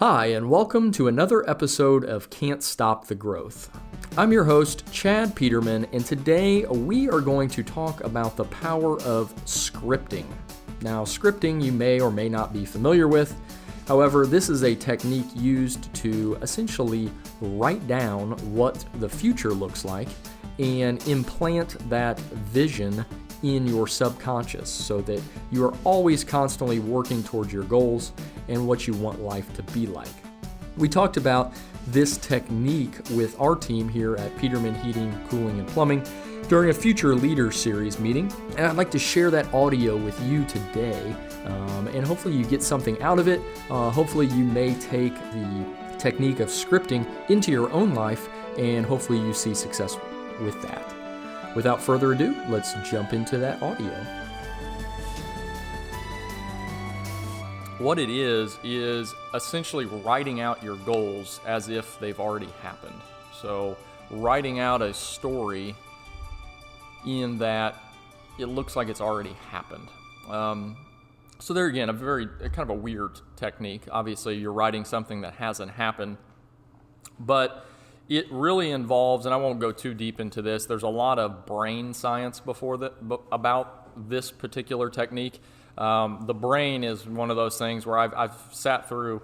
Hi, and welcome to another episode of Can't Stop the Growth. I'm your host, Chad Peterman, and today we are going to talk about the power of scripting. Now, scripting you may or may not be familiar with. However, this is a technique used to essentially write down what the future looks like and implant that vision in your subconscious so that you are always constantly working towards your goals and what you want life to be like. We talked about this technique with our team here at Peterman Heating, Cooling, and Plumbing during a Future Leaders Series meeting, and I'd like to share that audio with you today, and hopefully you get something out of it. Hopefully you may take the technique of scripting into your own life, and hopefully you see success with that. Without further ado, let's jump into that audio. What it is essentially writing out your goals as if they've already happened. So writing out a story in that it looks like it's already happened. So there again, a kind of a weird technique. Obviously, you're writing something that hasn't happened, but it really involves, and I won't go too deep into this, there's a lot of brain science about this particular technique. The brain is one of those things where I've sat through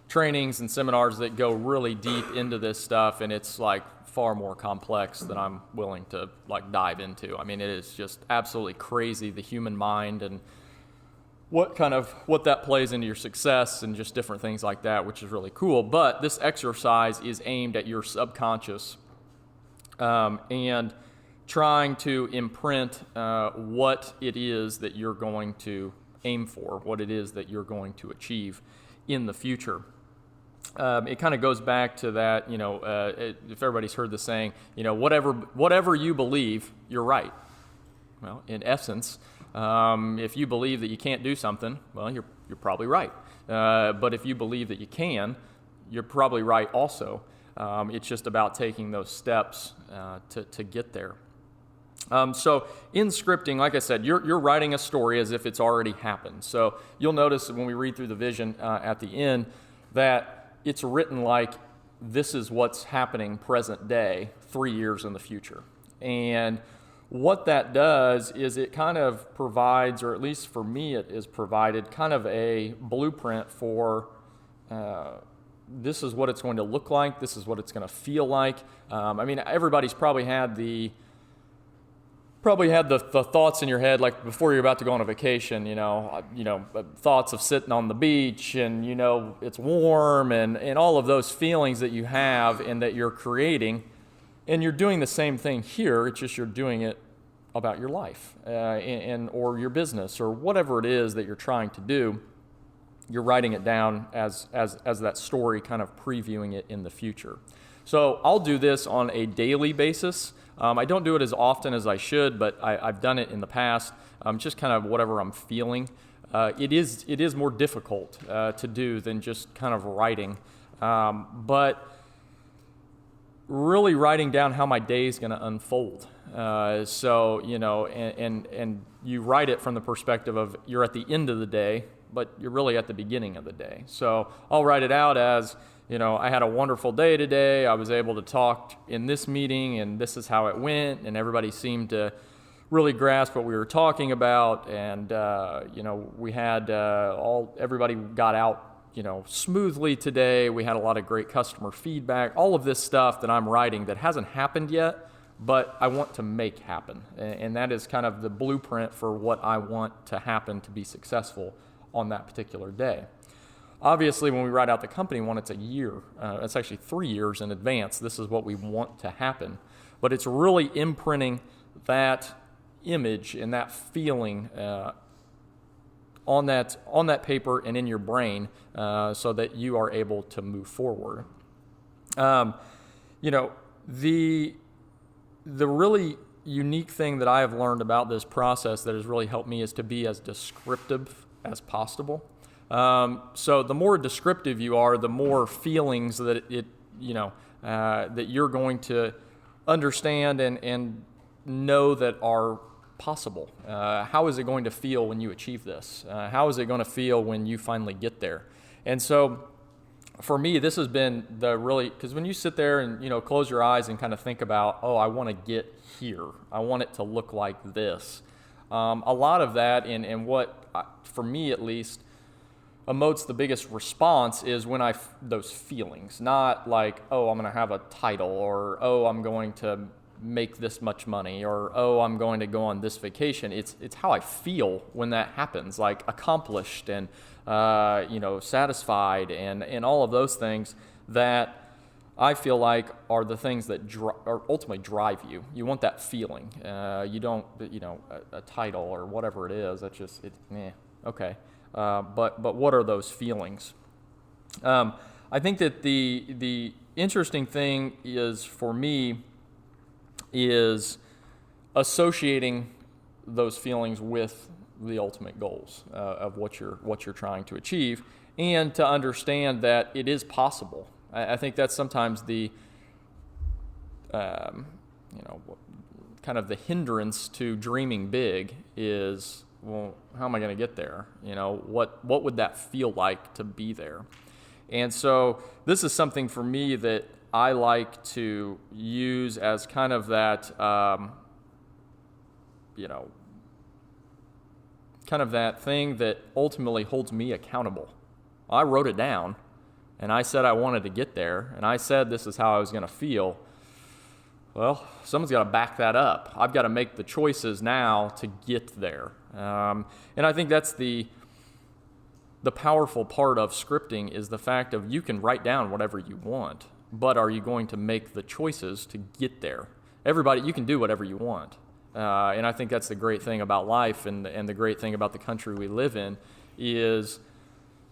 trainings and seminars that go really deep into this stuff, and it's like far more complex than I'm willing to dive into. I mean, it is just absolutely crazy, the human mind and what that plays into your success and just different things like that, which is really cool. But this exercise is aimed at your subconscious and trying to imprint what it is that you're going to aim for, what it is that you're going to achieve in the future. It kind of goes back to that, if everybody's heard the saying, whatever you believe, you're right. Well, in essence, if you believe that you can't do something, well, you're probably right. But if you believe that you can, you're probably right also. It's just about taking those steps to get there. So in scripting, like I said, you're writing a story as if it's already happened. So you'll notice when we read through the vision at the end that it's written like this is what's happening present day, 3 years in the future. And what that does is it kind of provides, or at least for me it is provided, kind of a blueprint for this is what it's going to look like, this is what it's going to feel like. Everybody's probably had the thoughts in your head, like before you're about to go on a vacation, thoughts of sitting on the beach and, it's warm and all of those feelings that you have and that you're creating. And you're doing the same thing here, it's just you're doing it about your life or your business or whatever it is that you're trying to do. You're writing it down as that story, kind of previewing it in the future. So I'll do this on a daily basis. I don't do it as often as I should, but I've done it in the past, just kind of whatever I'm feeling. It is more difficult to do than just kind of writing, but really writing down how my day is going to unfold. And you write it from the perspective of you're at the end of the day, but you're really at the beginning of the day. So I'll write it out as, I had a wonderful day today. I was able to talk in this meeting, and this is how it went, and everybody seemed to really grasp what we were talking about, and we had everybody got out smoothly today. We had a lot of great customer feedback, all of this stuff that I'm writing that hasn't happened yet, but I want to make happen. And that is kind of the blueprint for what I want to happen to be successful on that particular day. Obviously, when we write out the company one, it's a year. It's actually 3 years in advance. This is what we want to happen. But it's really imprinting that image and that feeling on that paper and in your brain so that you are able to move forward. The really unique thing that I have learned about this process that has really helped me is to be as descriptive as possible. So the more descriptive you are, the more feelings that that you're going to understand and know that are possible. How is it going to feel when you achieve this? How is it going to feel when you finally get there? And so for me, this has been because when you sit there and, close your eyes and kind of think about, oh, I want to get here. I want it to look like this. A lot of that and what, for me at least, emotes the biggest response is when those feelings, not like, oh, I'm going to have a title, or, oh, I'm going to make this much money, or, oh, I'm going to go on this vacation. It's how I feel when that happens, like accomplished and, satisfied and all of those things that I feel like are the things that ultimately drive you. You want that feeling. You don't, a title or whatever it is. That's just, okay. But what are those feelings? I think that the interesting thing is, for me, is associating those feelings with the ultimate goals of what you're trying to achieve, and to understand that it is possible. I think that's sometimes the kind of the hindrance to dreaming big is, well, how am I going to get there? What would that feel like to be there? And so this is something for me that I like to use as kind of that, kind of that thing that ultimately holds me accountable. I wrote it down, and I said I wanted to get there, and I said this is how I was going to feel. Well, someone's got to back that up. I've got to make the choices now to get there. And I think that's the powerful part of scripting, is the fact of you can write down whatever you want, but are you going to make the choices to get there? Everybody, you can do whatever you want. And I think that's the great thing about life, and the great thing about the country we live in is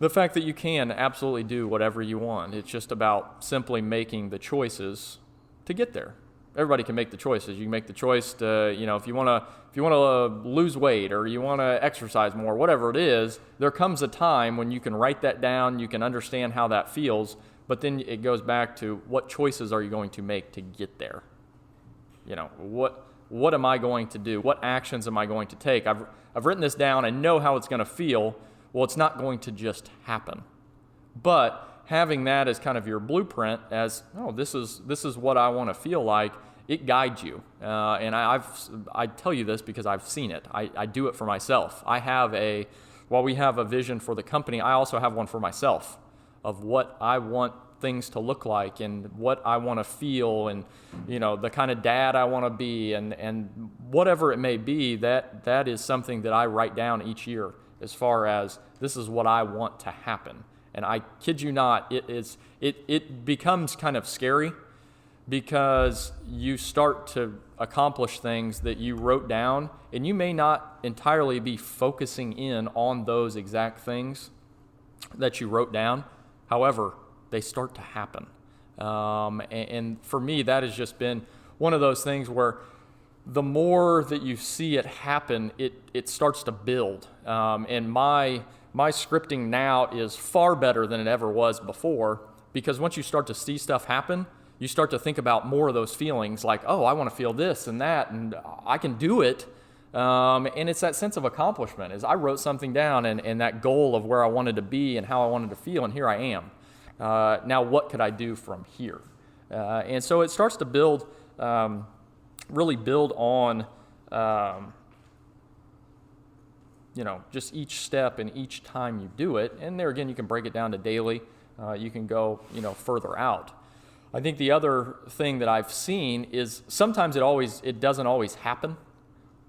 the fact that you can absolutely do whatever you want. It's just about simply making the choices to get there. Everybody can make the choices. You can make the choice to, if you want to lose weight, or you want to exercise more, whatever it is, there comes a time when you can write that down, you can understand how that feels, but then it goes back to what choices are you going to make to get there? What am I going to do? What actions am I going to take? I've written this down. I know how it's going to feel. Well, it's not going to just happen. But having that as kind of your blueprint, as, oh, this is what I want to feel like, it guides you. And I tell you this because I've seen it. I do it for myself. While we have a vision for the company, I also have one for myself of what I want things to look like, and what I want to feel, and the kind of dad I want to be, and whatever it may be, that is something that I write down each year, as far as this is what I want to happen. And I kid you not, it becomes kind of scary, because you start to accomplish things that you wrote down, and you may not entirely be focusing in on those exact things that you wrote down. However, they start to happen. And for me, that has just been one of those things where the more that you see it happen, it starts to build. And my scripting now is far better than it ever was before, because once you start to see stuff happen, you start to think about more of those feelings, like, oh, I want to feel this and that, and I can do it. And it's that sense of accomplishment, is I wrote something down, and that goal of where I wanted to be and how I wanted to feel, and here I am. Now what could I do from here? And so it starts to build, really build on, just each step and each time you do it. And there again, you can break it down to daily. You can go, further out. I think the other thing that I've seen is sometimes it doesn't always happen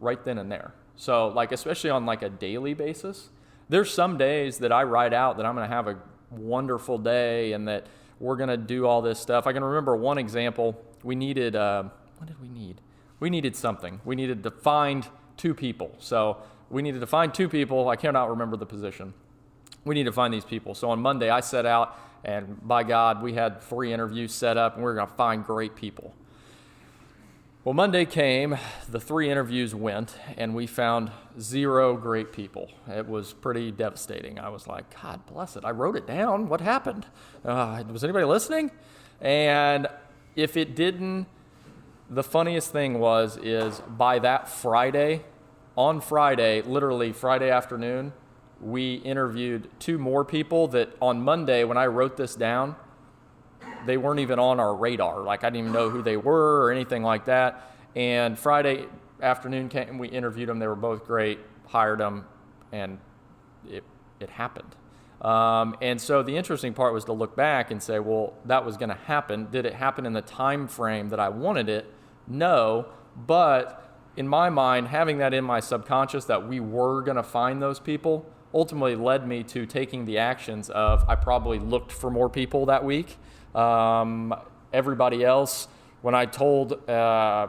right then and there. So like, especially on like a daily basis, there's some days that I write out that I'm going to have a wonderful day, and that we're going to do all this stuff. I can remember one example. We needed, what did we need? We needed something. We needed to find 2 people. So we needed to find 2 people. I cannot remember the position. We need to find these people. So on Monday, I set out, and by God, we had 3 interviews set up, and we were going to find great people. Well, Monday came, the 3 interviews went, and we found 0 great people. It was pretty devastating. I was like, God bless it. I wrote it down. What happened? Was anybody listening? And if it didn't, the funniest thing is by that Friday, on Friday, literally Friday afternoon, we interviewed 2 more people that on Monday, when I wrote this down, they weren't even on our radar. Like, I didn't even know who they were or anything like that. And Friday afternoon came, we interviewed them. They were both great, hired them, and it happened. And so the interesting part was to look back and say, well, that was going to happen. Did it happen in the time frame that I wanted it? No. But in my mind, having that in my subconscious that we were going to find those people ultimately led me to taking the actions of, I probably looked for more people that week. Everybody else, when I told, I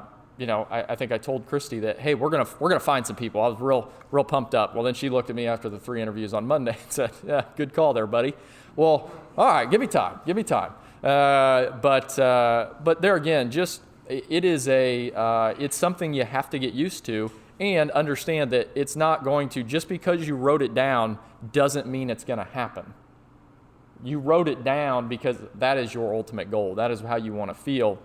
think I told Christy that, hey, we're gonna find some people. I was real pumped up. Well, then she looked at me after the 3 interviews on Monday and said, yeah, good call there, buddy. Well, all right, give me time. But there again, just it's something you have to get used to and understand that it's not going to, just because you wrote it down doesn't mean it's going to happen. You wrote it down because that is your ultimate goal. That is how you want to feel.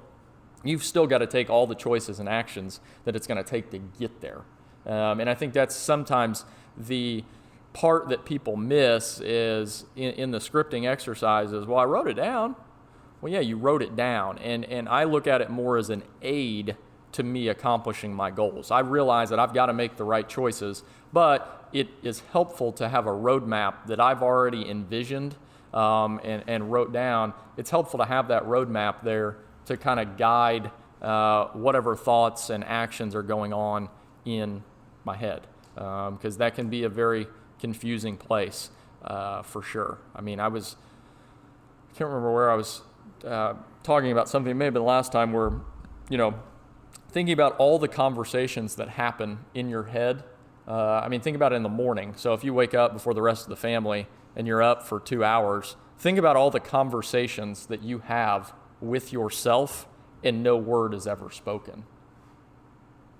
You've still got to take all the choices and actions that it's going to take to get there. And I think that's sometimes the part that people miss is in the scripting exercises. Well, I wrote it down. Well, yeah, you wrote it down. And I look at it more as an aid to me accomplishing my goals. I realize that I've got to make the right choices, but it is helpful to have a roadmap that I've already envisioned and wrote down. It's helpful to have that roadmap there to kind of guide whatever thoughts and actions are going on in my head, because that can be a very confusing place for sure. I mean, I can't remember where I was talking about something, maybe the last time, where, thinking about all the conversations that happen in your head. Think about it in the morning. So if you wake up before the rest of the family and you're up for 2 hours, think about all the conversations that you have with yourself and no word is ever spoken.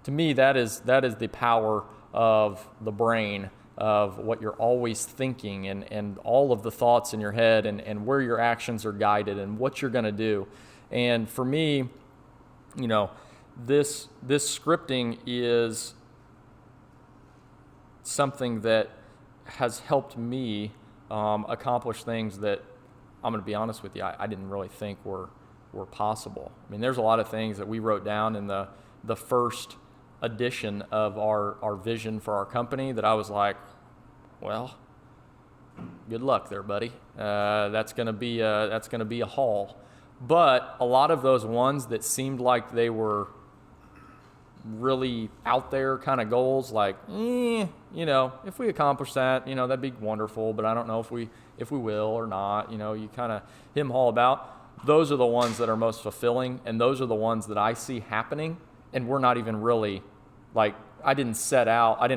To me, that is the power of the brain, of what you're always thinking and all of the thoughts in your head and where your actions are guided and what you're going to do. And for me, this scripting is something that has helped me accomplish things that, I'm going to be honest with you, I didn't really think were possible. I mean, there's a lot of things that we wrote down in the first edition of our vision for our company that I was like, well, good luck there, buddy. That's going to be a haul. But a lot of those ones that seemed like they were really out there kind of goals, like, if we accomplish that, that'd be wonderful, but I don't know if we will or not. You kind of hem haul about. Those are the ones that are most fulfilling, and those are the ones that I see happening, and we're not even really, like, I didn't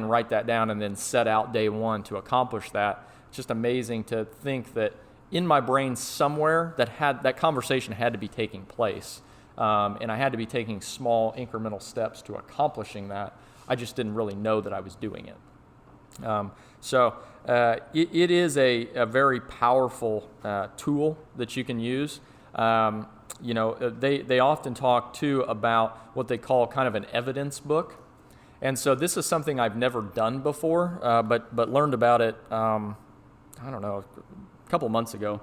write that down and then set out day one to accomplish that. It's just amazing to think that in my brain somewhere that conversation had to be taking place. And I had to be taking small incremental steps to accomplishing that. I just didn't really know that I was doing it. So it is a very powerful tool that you can use. They often talk too about what they call kind of an evidence book. And so this is something I've never done before, but learned about it, a couple of months ago,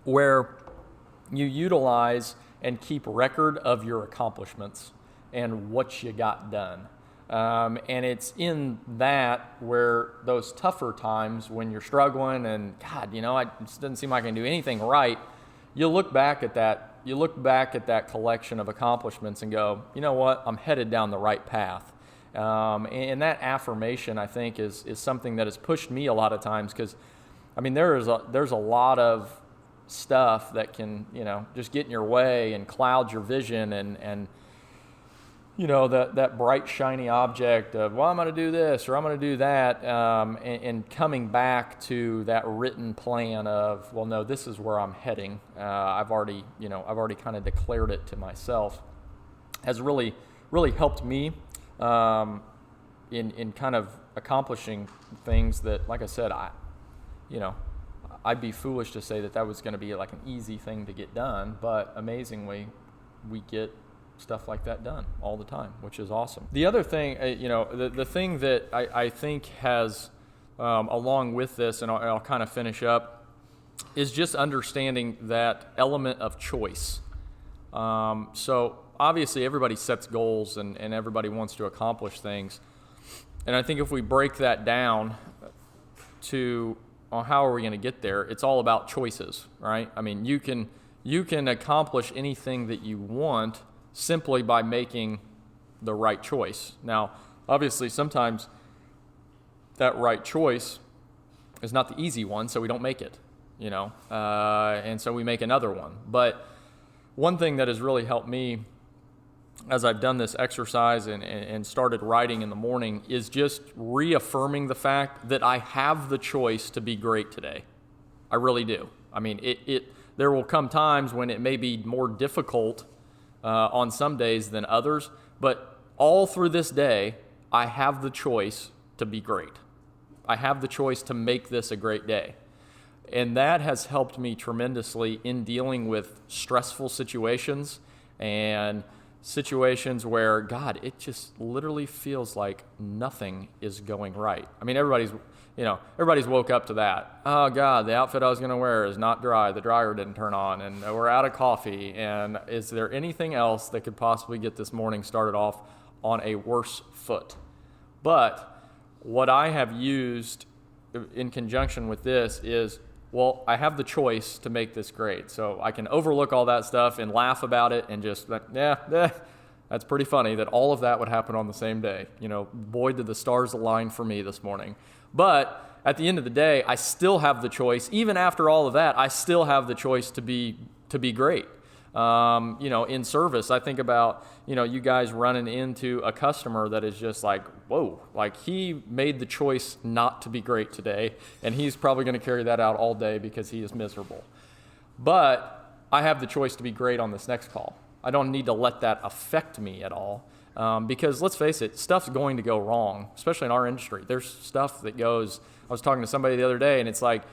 where you utilize and keep record of your accomplishments and what you got done. And it's in that where those tougher times when you're struggling and, God, it just doesn't seem like I can do anything right, you look back at that collection of accomplishments and go, you know what, I'm headed down the right path. And that affirmation, I think, is something that has pushed me a lot of times, because, there's a lot of stuff that can, just get in your way and cloud your vision and that bright, shiny object of, well, I'm going to do this or I'm going to do that, and coming back to that written plan of, well, no, this is where I'm heading. I've already kind of declared it to myself, has really, really helped me in kind of accomplishing things that, like I said, I'd be foolish to say that was going to be like an easy thing to get done, but amazingly, we get stuff like that done all the time, which is awesome. The other thing, the thing that I think has, along with this, and I'll kind of finish up, is just understanding that element of choice. So obviously everybody sets goals and everybody wants to accomplish things. And I think if we break that down to how are we going to get there, it's all about choices, right? I mean, you can accomplish anything that you want simply by making the right choice. Now, obviously, sometimes that right choice is not the easy one, so we don't make it, and so we make another one. But one thing that has really helped me as I've done this exercise and started writing in the morning is just reaffirming the fact that I have the choice to be great today. I really do. I mean, there will come times when it may be more difficult on some days than others, but all through this day, I have the choice to be great. I have the choice to make this a great day. And that has helped me tremendously in dealing with stressful situations and situations where, God, it just literally feels like nothing is going right. I mean, everybody's woke up to that. Oh, God, the outfit I was going to wear is not dry. The dryer didn't turn on, and we're out of coffee. And is there anything else that could possibly get this morning started off on a worse foot? But what I have used in conjunction with this is, well, I have the choice to make this great. So I can overlook all that stuff and laugh about it and just, that's pretty funny that all of that would happen on the same day. Boy, did the stars align for me this morning. But at the end of the day, I still have the choice. Even after all of that, I still have the choice to be great. In service, I think about, you guys running into a customer that is just like, whoa, like he made the choice not to be great today, and he's probably going to carry that out all day because he is miserable. But I have the choice to be great on this next call. I don't need to let that affect me at all. Because let's face it, stuff's going to go wrong, especially in our industry. There's stuff that goes, I was talking to somebody the other day, and it's like,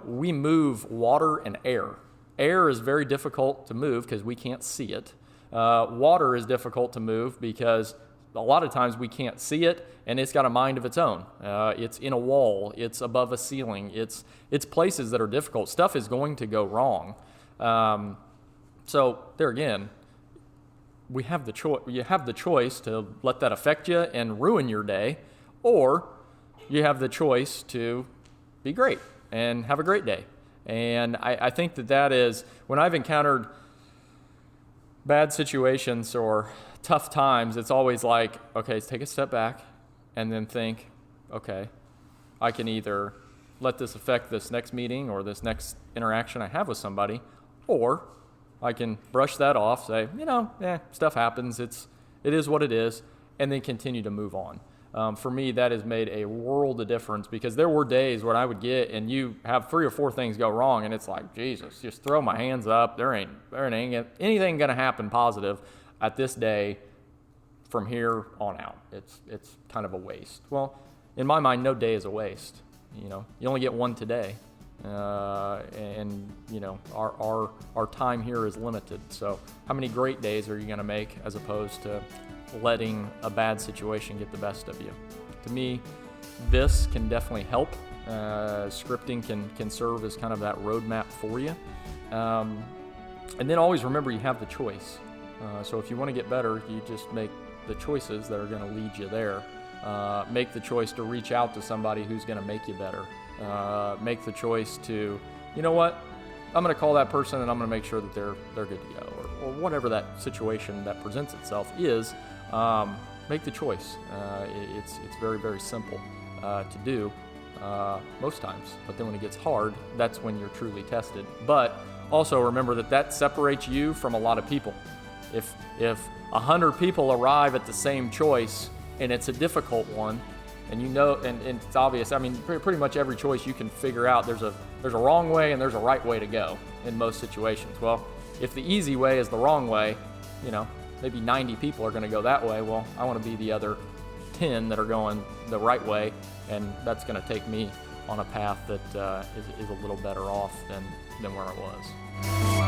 we move water and air. Air is very difficult to move because we can't see it. Water is difficult to move because a lot of times we can't see it, and it's got a mind of its own. It's in a wall. It's above a ceiling. It's places that are difficult. Stuff is going to go wrong. So there again, we have the choice. You have the choice to let that affect you and ruin your day, or you have the choice to be great and have a great day. And I think that is, when I've encountered bad situations or tough times, it's always like, okay, take a step back and then think, okay, I can either let this affect this next meeting or this next interaction I have with somebody, or I can brush that off, say, stuff happens, it is what it is, and then continue to move on. For me, that has made a world of difference, because there were days when I would get, and you have 3 or 4 things go wrong, and it's like, Jesus, just throw my hands up. There ain't anything going to happen positive at this day from here on out. It's kind of a waste. Well, in my mind, no day is a waste. You only get one today. And our time here is limited. So how many great days are you going to make, as opposed to letting a bad situation get the best of you? To me, this can definitely help. Scripting can serve as kind of that roadmap for you. And then always remember, you have the choice. So if you want to get better, you just make the choices that are going to lead you there. Make the choice to reach out to somebody who's going to make you better. Make the choice to, I'm going to call that person and I'm going to make sure that they're good to go, or whatever that situation that presents itself is. Make the choice. It's very, very simple to do most times, but then when it gets hard, that's when you're truly tested. But also remember that separates you from a lot of people. If 100 people arrive at the same choice and it's a difficult one, and and it's obvious. I mean, pretty much every choice you can figure out, there's a wrong way and there's a right way to go in most situations. Well, if the easy way is the wrong way, maybe 90 people are going to go that way. Well, I want to be the other 10 that are going the right way, and that's going to take me on a path that is a little better off than where I was.